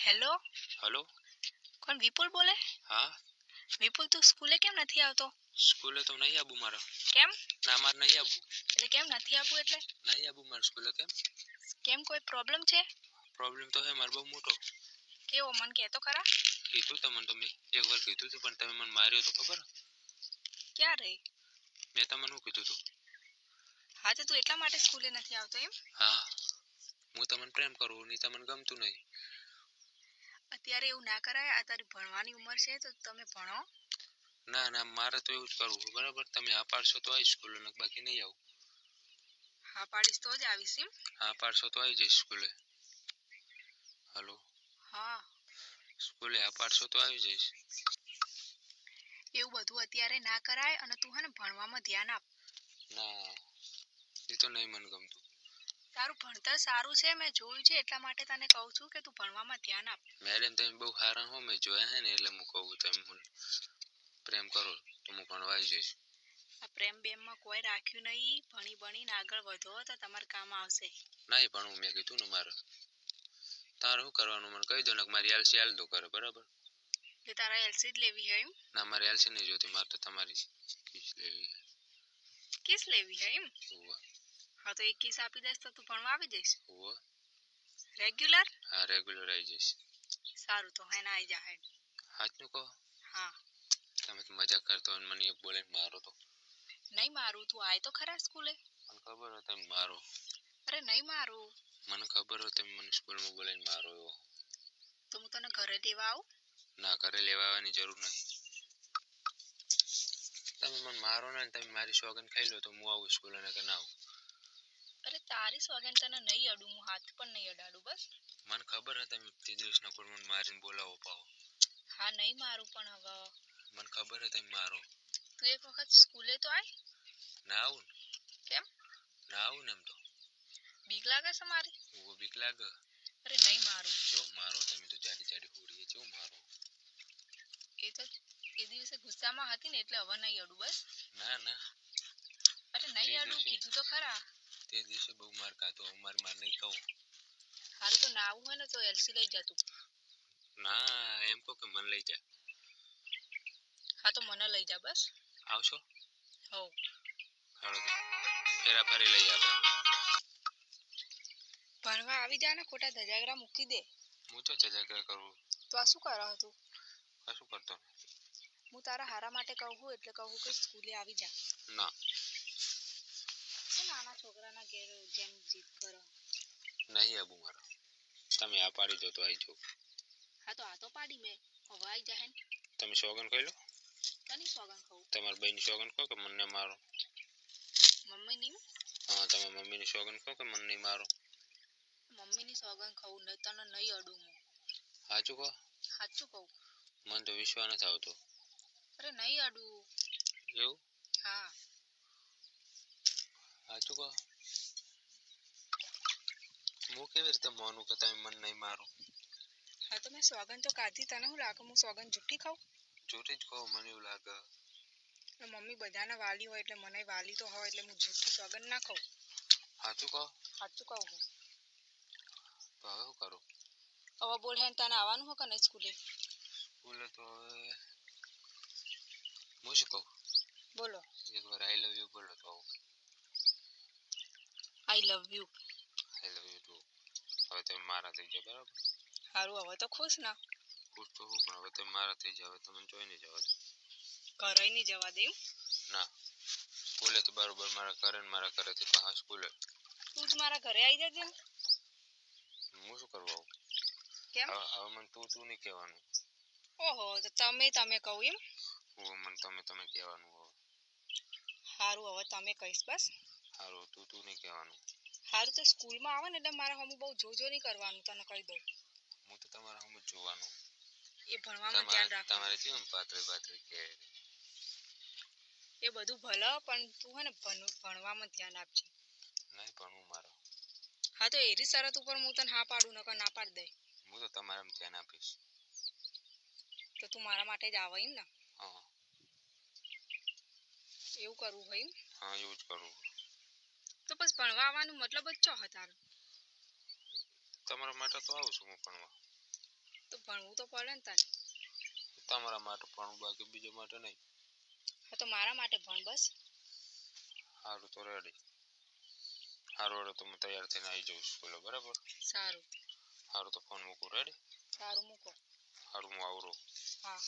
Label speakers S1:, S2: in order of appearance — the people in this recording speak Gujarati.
S1: હેલો.
S2: હેલો.
S1: કોણ વિપુલ બોલે?
S2: હા.
S1: વિપુલ તું સ્કૂલે કેમ નથી આવતો?
S2: સ્કૂલે તો નહીં આવું મારે.
S1: કેમ?
S2: ના મારે નહીં આવું.
S1: એટલે કેમ નથી આવવું એટલે?
S2: નહીં આવું મારે સ્કૂલે. કેમ?
S1: કેમ કોઈ પ્રોબ્લેમ છે?
S2: પ્રોબ્લેમ તો હે મારે બહુ મોટો.
S1: કેવો મન કહેતો ખરા?
S2: કીધું તમે એક વાર કીધું હતું પણ તમે મને માર્યો તો ખબર?
S1: ક્યારે?
S2: મેં તમને શું કીધું હતું?
S1: હા તો તું એટલા માટે સ્કૂલે નથી આવતો એમ?
S2: હા. હું તમને પ્રેમ કરું ને તમને ગમતું નહીં.
S1: અત્યારે એવું ના કરાય, આ તારી ભણવાની ઉંમર છે તો તમે ભણો.
S2: ના ના મારે તો એવું જ કરવું બરાબર. તમે આ પાડશો તો આવીશ સ્કૂલે, બાકી નહીં આવું.
S1: હા પાડીશ તો જ આવીશ એમ?
S2: હા પાડશો તો આવી જઈશ સ્કૂલે. હલો.
S1: હા.
S2: સ્કૂલે આ પાડશો તો આવી જઈશ.
S1: એવું બધું અત્યારે ના કરાય અને તું હે ને ભણવામાં ધ્યાન આપ.
S2: ના એ તો નહીં મને ગમતું.
S1: તારું ભણતર સારું છે, મેં જોયું છે, એટલા માટે તને કહું છું કે તું ભણવામાં ધ્યાન આપ.
S2: મેડમ તમે બહુ સારા હો, મેં જોયા હે ને એટલે હું કહું તમે મને પ્રેમ કરો તો હું ભણવા આવી જઈશ.
S1: આ પ્રેમ બેમમાં કોઈ રાખ્યું નહીં. ભણીને આગળ વધો તો તમારે કામ આવશે.
S2: નહીં ભણવું મેં કીધું ને મારે. તારે શું કરવાનું મને કહી દો ને મારી એલસી હાલ દો કરે બરાબર.
S1: એટલે તારા એલસી જ લેવી છે એમ?
S2: ના મારે એલસી નહીં જોતી, મારે તો તમારી કિસ લેવી છે.
S1: કિસ લેવી છે એમ?
S2: હોવે.
S1: હા તો એક કિસ આપી દઈશ તો તું ભણવા આવી જઈશ?
S2: હોવે.
S1: રેગ્યુલર?
S2: હા રેગ્યુલર આવી જઈશ.
S1: સારું તો હે ને આવી જા હે.
S2: સાચું કહો?
S1: હા.
S2: તમે તો મજાક કરતો હોય મને એક બોલે મારો તો.
S1: નહીં મારું, તું આય તો ખરા સ્કૂલે.
S2: મને ખબર હોય તમે મારો.
S1: અરે નહીં મારું.
S2: મને ખબર હોય તમે મને સ્કૂલમાં બોલાવીને મારો એવો.
S1: તો હું તને ઘરે લેવા આવું?
S2: ના ઘરે લેવા આવવાની જરૂર નહીં. તમે મને મારો ને તમે મારી સોગન ખાઈ લો તો હું આવું સ્કૂલે ને કે ના આવું.
S1: અરે તારી સોગન તને નહીં અડું, હું હાથ પણ નહીં અડાડું બસ.
S2: મને ખબર હે તમે તે દિવસના પર મને મારીને બોલાવો પાવો.
S1: હા નહીં મારું પણ હવે.
S2: મને ખબર હે તમે મારો.
S1: તું એક વખત સ્કૂલે તો આય.
S2: ના આવું ને.
S1: કેમ?
S2: ના આવું ને એમ તો.
S1: બીક લાગે છે મારી?
S2: ઓ બીક લાગે.
S1: અરે નહીં મારું.
S2: જો મારો તમે તો જાડી હોડીએ જો મારો.
S1: એ તો એ દિવસે ગુસ્સામાં હતી ને એટલે હવે નહીં અડું બસ.
S2: ના ના.
S1: અરે નહીં અડું, કીધું તો ખરા.
S2: તે દિવસે બહુ માર ખાતો, માર નહીં ખાવું.
S1: હારું તો ના આવું હોય ને તો એલસી લઈ જા તું.
S2: ના એમ કહો કે મને લઈ જા.
S1: હા તો મને લઈ જા બસ.
S2: આવશો?
S1: હો.
S2: હાલો તો ફેરા ફરી લઈ આપણે.
S1: ભણવા આવી જા ને, ખોટા ધજાગરા મૂકી દે.
S2: હું તો ધજાગરા કરું.
S1: તો આ શું કરો તું?
S2: કશું કરતો નહીં.
S1: હું તારા હારા માટે કહું એટલે કહું કે સ્કૂલે આવી જા.
S2: ના.
S1: શું નાના છોકરાના ઘેર જેમ જીદ કરો?
S2: નહીં આવું મારો. તમે આ પાડી દો તો આવી જાઉં.
S1: હા તો આ તો પાડી મેં, હવે આવી જા હે.
S2: તમે સોગન ખાઈ લો.
S1: કની સોગન ખાવું?
S2: તમારા ભાઈની સોગન કહો કે મને મારો.
S1: મમ્મીની?
S2: હા તમે મમ્મીની સોગન કહો કે મને નહીં મારો.
S1: મમ્મીની સોગન ખાવું નહીં, તને નહીં અડું હું.
S2: સાચું કહો?
S1: સાચું કહું.
S2: મને તો વિશ્વાસ નથી આવતો.
S1: અરે નહીં અડું.
S2: એવું?
S1: હા.
S2: સાચું કહો? હું કેવી રીતે માનું કે તમે મને નહીં મારો?
S1: હા તો મેં સોગન તો કાઢી, તને શું લાગે હું સોગન જુઠ્ઠી ખાઉં?
S2: જુઠ્ઠી જ કહો, મને એવું લાગે.
S1: મમ્મી બધાના વાલી હોય એટલે મને વાલી તો હોય એટલે હું જુઠ્ઠી સોગન ના ખાઉં.
S2: સાચું કહો?
S1: સાચું કહું હું.
S2: તો હવે શું કરું?
S1: હવે બોલ હે તને આવવાનું હોય કે નહીં સ્કૂલે?
S2: સ્કૂલે તો હવે હું શું કહું?
S1: બોલો.
S2: એક વાર આઈ લવ યુ બોલો તો આવું.
S1: I love you.
S2: I love you too. હવે તમે મારા થઈ જાઓ બરાબર.
S1: સારું હવે તો ખુશ ના?
S2: ખુશ તો હું પણ હવે તમે મારા થઈ જાવ, તમે જોઈને જવા દો.
S1: ઘરે નહીં જવા દે?
S2: ના. સ્કૂલેથી બરોબર મારા ઘરે ને મારા ઘરેથી પાછા સ્કૂલે.
S1: તું જ મારા ઘરે આવી જજે ને.
S2: હું શું કરવા આવું?
S1: કેમ?
S2: હવે મને તું નહીં કહેવાનું.
S1: ઓહો તો તમે કહું એમ?
S2: હું મને તમે કહેવાનું હવે.
S1: સારું હવે તમે કહીશ બસ.
S2: સારું તું નહીં કહેવાનું.
S1: સારું તો સ્કૂલમાં આવે ને એટલે મારા હમું બહુ જોજો નહીં કરવાનું, તને કહી દઉં.
S2: હું તો તમારા હમ જ જોવાનું.
S1: એ ભણવામાં ધ્યાન રાખવાનું.
S2: તમારે કેવું પાતળી કે
S1: એ બધું ભલે પણ તું હે ને ભણવામાં ધ્યાન આપજે.
S2: નહીં ભણવું મારો.
S1: હા તો એરી શરત ઉપર હું તને હા પાડું નકર ના પાડ દે.
S2: હું તો તમારામાં ધ્યાન આપીશ.
S1: તો તું મારા માટે જ આવે એમ ને?
S2: હા.
S1: એવું કરવું ભાઈ?
S2: હા એવું જ કરવું.
S1: તો બસ ભણવા આવવાનું મતલબ જ ચો તારું?
S2: તમારા માટે તો આવું છું હું ભણવા.
S1: તો ભણવું તો પડે ને તને.
S2: તમારા માટે ભણવું, બાકી બીજા માટે નહીં.
S1: હા તો મારા માટે ભણ બસ.
S2: સારું તો રેડી. સારું હેડો તો હું તૈયાર થઈને આવી જાઉં સ્કૂલે, બરાબર?
S1: સારું.
S2: સારું તો ફોન મૂકું, રેડી?
S1: સારું મૂકો.
S2: સારું હું આવરો.
S1: હા.